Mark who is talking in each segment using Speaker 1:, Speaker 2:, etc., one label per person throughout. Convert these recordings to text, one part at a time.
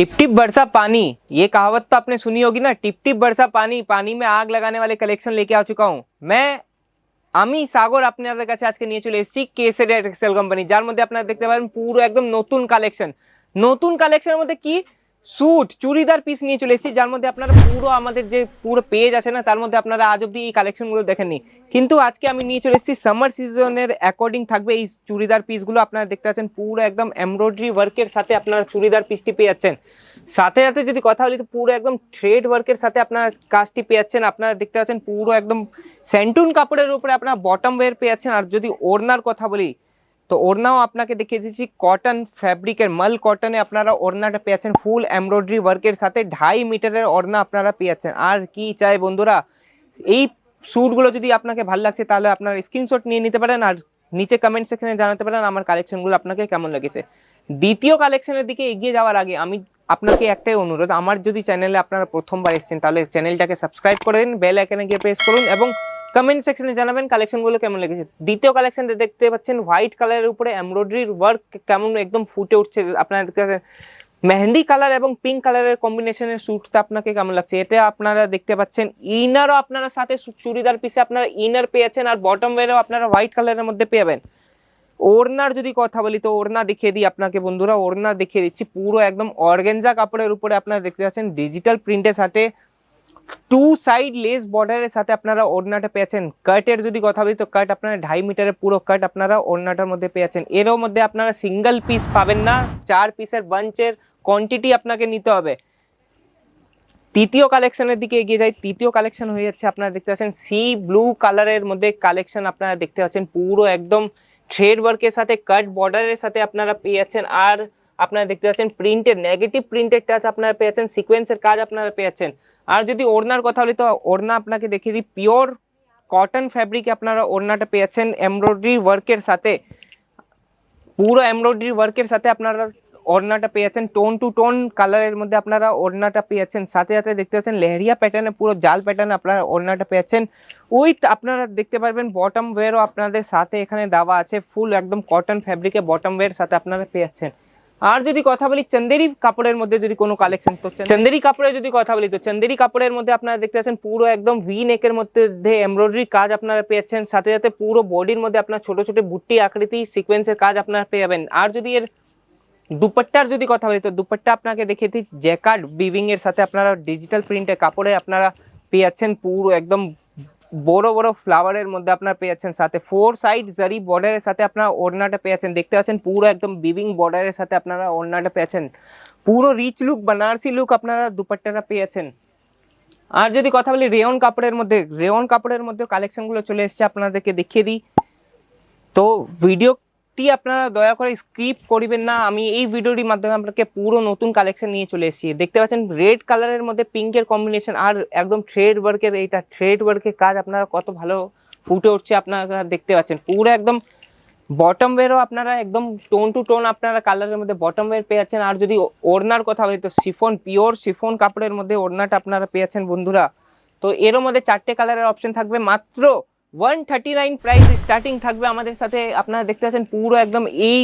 Speaker 1: Tip tip बरसा पानी, ये कहावत तो आपने सुनी होगी ना। टिप टिप बरसा पानी, पानी में आग लगाने वाले कलेक्शन लेके आ चुका हूँ मैं। আমি সাগর আপনাদের কাছে আজকে নিয়ে চলে এসেছি কেসেরিয়া টেক্সটাইল কোম্পানি, যার মধ্যে আপনারা দেখতে পারেন পুরো একদম নতুন কালেকশন। নতুন কালেকশনের মধ্যে কি স্যুট চুড়িদার পিস নিয়ে চলে এসেছি, যার মধ্যে আপনারা পুরো আমাদের যে পুরো পেজ আছে না, তার মধ্যে আপনারা আজ অব্দি এই কালেকশনগুলো দেখেননি। কিন্তু আজকে আমি নিয়ে চলে এসেছি সামার সিজনের অ্যাকর্ডিং থাকবে এই চুড়িদার পিসগুলো। আপনারা দেখতে পাচ্ছেন পুরো একদম এমব্রয়ডারি ওয়ার্কের সাথে আপনারা চুড়িদার পিসটি পেয়ে যাচ্ছেন। সাথে সাথে যদি কথা বলি তো পুরো একদম থ্রেড ওয়ার্কের সাথে আপনারা কাজটি পেয়ে যাচ্ছেন। আপনারা দেখতে পাচ্ছেন পুরো একদম স্যান্টুন কাপড়ের উপরে আপনারা বটম ওয়্যার পেয়ে যাচ্ছেন। আর যদি ওড়নার কথা বলি তো ওড়নাও আপনাকে দেখিয়ে দিচ্ছি কটন ফ্যাব্রিকের মাল কটনে আপনারা ওড়নাটা পেয়ে যাচ্ছেন ফুল এমব্রয়ডারি ওয়ার্কের সাথে 2.5 মিটারের ওড়না আপনারা পেয়ে যাচ্ছেন। আর কি চাই বন্ধুরা, এই স্যুটগুলো যদি আপনাকে ভালো লাগছে তাহলে আপনারা স্ক্রিনশট নিয়ে নিতে পারেন আর নিচে কমেন্ট সেকশনে জানাতে পারেন আমার কালেকশনগুলো আপনাকে কেমন লেগেছে। দ্বিতীয় কালেকশনের দিকে এগিয়ে যাওয়ার আগে আমি আপনাকে একটাই অনুরোধ, আমার যদি চ্যানেলে আপনারা প্রথমবার এসেছেন তাহলে চ্যানেলটাকে সাবস্ক্রাইব করে দিন, বেল আইকনে গিয়ে প্রেস করুন এবং কমেন্ট সেকশনে জানাবেন কালেকশনগুলো কেমন লেগেছে। দ্বিতীয় কালেকশন দেখতে পাচ্ছেন হোয়াইট কালারের উপরে এমব্রয়ডারি ওয়ার্ক কেমন একদম ফুটে উঠছে। আপনারা দেখতে পাচ্ছেন মেহেন্দি কালার এবং পিঙ্ক কালারের কম্বিনেশনের স্যুটটা আপনাকে কেমন লাগছে। এটা আপনারা দেখতে পাচ্ছেন ইনারও আপনারা সাথে চুড়িদার পিসে আপনারা ইনার পেয়েছেন আর বটম ওয়্যারও আপনারা হোয়াইট কালারের মধ্যে পেয়ে। ওড়নার যদি কথা বলি তো ওড়না দেখিয়ে দিই আপনাকে বন্ধুরা, ওড়না দেখিয়ে দিচ্ছি পুরো একদম অর্গানজা কাপড়ের উপরে আপনারা দেখতে পাচ্ছেন ডিজিটাল প্রিন্টের সাথে 2 সাইড লেস বর্ডারের সাথে আপনারা ওড়নাটা পেয়েছেন। কাটের যদি কথা বলি তো কাট আপনারা 2.5 মিটারের পুরো কাট আপনারা ওড়নাটার মধ্যে পেয়েছেন। এরও মধ্যে আপনারা সিঙ্গেল পিস পাবেন না, 4 পিসের বাঞ্চের কোয়ান্টিটি আপনাকে নিতে হবে। তৃতীয় কালেকশনের দিকে এগিয়ে যাই। তৃতীয় কালেকশন হয়ে যাচ্ছে আপনারা দেখতে পাচ্ছেন সি ব্লু কালারের মধ্যে কালেকশন আপনারা দেখতে পাচ্ছেন পুরো একদম থ্রেড ওয়ার্কের সাথে কাট বর্ডারের সাথে আপনারা পেয়ে যাচ্ছেন। আর আপনারা দেখতে পাচ্ছেন প্রিন্টের নেগেটিভ প্রিন্টের টাচ আপনারা পেয়ে যাচ্ছেন, সিকোয়েন্সের কাজ আপনারা পেয়ে যাচ্ছেন। আর যদি ওড়নার কথা বলি তো ওড়না আপনাকে দেখিয়ে দিই পিওর কটন ফ্যাব্রিকে আপনারা ওড়নাটা পেয়ে যাচ্ছেন এমব্রয়ডারি ওয়ার্কের সাথে, পুরো এমব্রয়ডারি ওয়ার্কের সাথে আপনারা ওড়নাটা পেয়ে যাচ্ছেন। টোন টু টোন কালারের মধ্যে আপনারা ওড়নাটা পেয়ে যাচ্ছেন। সাথে সাথে দেখতে পাচ্ছেন লেহেরিয়া প্যাটার্নে পুরো জাল প্যাটার্নে আপনারা ওড়নাটা পেয়ে যাচ্ছেন। উইথ আপনারা দেখতে পারবেন বটম ওয়্যারও আপনাদের সাথে এখানে দেওয়া আছে, ফুল একদম কটন ফ্যাব্রিকে বটম ওয়্যার সাথে আপনারা পেয়ে যাচ্ছেন। আর যদি কথা বলি চন্দেরি কাপড়ের মধ্যে যদি কোনো কালেকশন তো চন্দেরি কাপড়ের যদি কথা বলি তো চন্দেরি কাপড়ের মধ্যে আপনারা দেখতে পাচ্ছেন পুরো একদম ভি নেকের মধ্যে এমব্রয়ডারি কাজ আপনারা পেয়ে যাচ্ছেন। সাথে সাথে পুরো বডির মধ্যে আপনার ছোট ছোট বুট্টি আকৃতি সিকোয়েন্সের কাজ আপনারা পেয়ে যাবেন। আর যদি এর দুপাট্টার যদি কথা বলি তো দুপাট্টা আপনাকে দেখিয়ে দিচ্ছি জ্যাকার্ড উইভিং এর সাথে আপনারা ডিজিটাল প্রিন্টের কাপড়ে আপনারা পেয়ে যাচ্ছেন পুরো একদম বড় বড় ফ্লাওয়ারের মধ্যে আপনারা পেয়ে যাচ্ছেন। সাথে 4 সাইড জারি বর্ডারের সাথে আপনারা ওড়নাটা পেয়ে যাচ্ছেন। দেখতে পাচ্ছেন পুরো একদম উইভিং বর্ডারের সাথে আপনারা ওড়নাটা পেয়ে যাচ্ছেন, পুরো রিচ লুক বানারসি লুক আপনারা দুপাট্টাটা পেয়ে যাচ্ছেন। আর যদি কথা বলি রেয়ন কাপড়ের মধ্যে, রেয়ন কাপড়ের মধ্যে কালেকশনগুলো চলে এসেছে আপনাদেরকে দেখিয়ে দিই। তো ভিডিওটি আপনারা দয়া করে স্কিপ করবেন না, আমি এই ভিডিওটির মাধ্যমে আপনাকে পুরো নতুন কালেকশন নিয়ে চলে এসেছি। দেখতে পাচ্ছেন রেড কালারের মধ্যে পিঙ্কের কম্বিনেশন আর একদম থ্রেড ওয়ার্কের, এইটা থ্রেড ওয়ার্কের কাজ আপনারা কত ভালো ফুটে উঠছে আপনারা দেখতে পাচ্ছেন। পুরো একদম বটম ওয়্যারও আপনারা একদম টোন টু টোন আপনারা কালারের মধ্যে বটম ওয়্যার পেয়ে যাচ্ছেন। আর যদি ওড়নার কথা বলি তো শিফন পিওর শিফন কাপড়ের মধ্যে ওড়নাটা আপনারা পেয়ে যাচ্ছেন বন্ধুরা। তো এরও মধ্যে 4টে কালারের অপশন থাকবে, মাত্র 139 প্রাইস স্টার্টিং থাকবে আমাদের সাথে। আপনারা দেখতে পাচ্ছেন পুরো একদম এই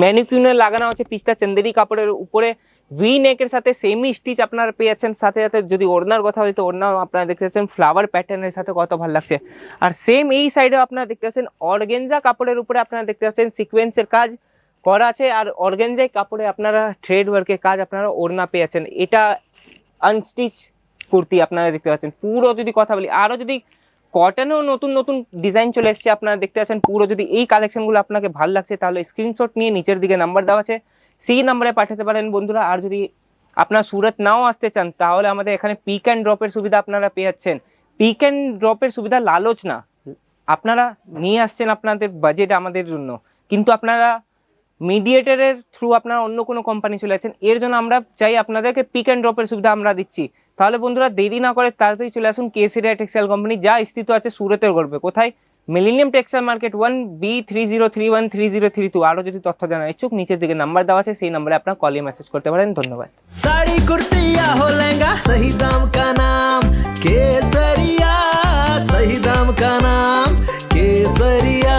Speaker 1: ম্যানিকুইনে লাগানো হচ্ছে পিসটা চন্দেরি কাপড়ের উপরে ভি নেকের সাথে সেমি স্টিচ আপনারা পেয়ে যাচ্ছেন। সাথে সাথে যদি ওড়নার কথা বলি তো ওড়নাও আপনারা দেখতে পাচ্ছেন ফ্লাওয়ার প্যাটার্নের সাথে কত ভালো লাগছে। আর সেম এই সাইডেও আপনারা দেখতে পাচ্ছেন অর্গানজা কাপড়ের উপরে আপনারা দেখতে পাচ্ছেন সিকোয়েন্সের কাজ করা আছে আর অর্গানজাই কাপড়ে আপনারা থ্রেড ওয়ার্কের কাজ আপনারা ওড়না পেয়ে যাচ্ছেন। এটা আনস্টিচ কুর্তি আপনারা দেখতে পাচ্ছেন। পুরো যদি কথা বলি আরও যদি কটনেও নতুন নতুন ডিজাইন চলে এসেছে আপনারা দেখতে পাচ্ছেন। পুরো যদি এই কালেকশনগুলো আপনাকে ভালো লাগছে তাহলে স্ক্রিনশট নিয়ে নিচের দিকে নাম্বার দেওয়া আছে, সেই নাম্বারে পাঠাতে পারেন বন্ধুরা। আর যদি আপনারা সুরত নাও আসতে চান তাহলে আমাদের এখানে পিক অ্যান্ড ড্রপের সুবিধা আপনারা পেয়ে যাচ্ছেন। পিক অ্যান্ড ড্রপের সুবিধা লালচ না, আপনারা নিয়ে আসছেন আপনাদের বাজেট আমাদের জন্য, কিন্তু আপনারা মিডিয়েটারের থ্রু আপনারা অন্য কোনো কোম্পানি চলে যাচ্ছেন, এর জন্য আমরা চাই আপনাদেরকে পিক অ্যান্ড ড্রপের সুবিধা আমরা দিচ্ছি। তাহলে বন্ধুরা দেরি না করে তাড়াতাড়ি চলে আসুন কেসেরিয়া টেক্সটাইল কোম্পানি, যা স্থিত আছে সুরতের গর্বে। কোথায়? Millennium textile market 1B30313032। আরও যদি তথ্য জানার ইচ্ছুক নিচের দিকে নাম্বার দেওয়া আছে, সেই নাম্বারে আপনার কলে মেসেজ করতে পারেন। ধন্যবাদ।
Speaker 2: साड़ी कुर्ती या हो लहंगा सही दाम का नाम केसरिया, सही दाम का नाम केसरिया।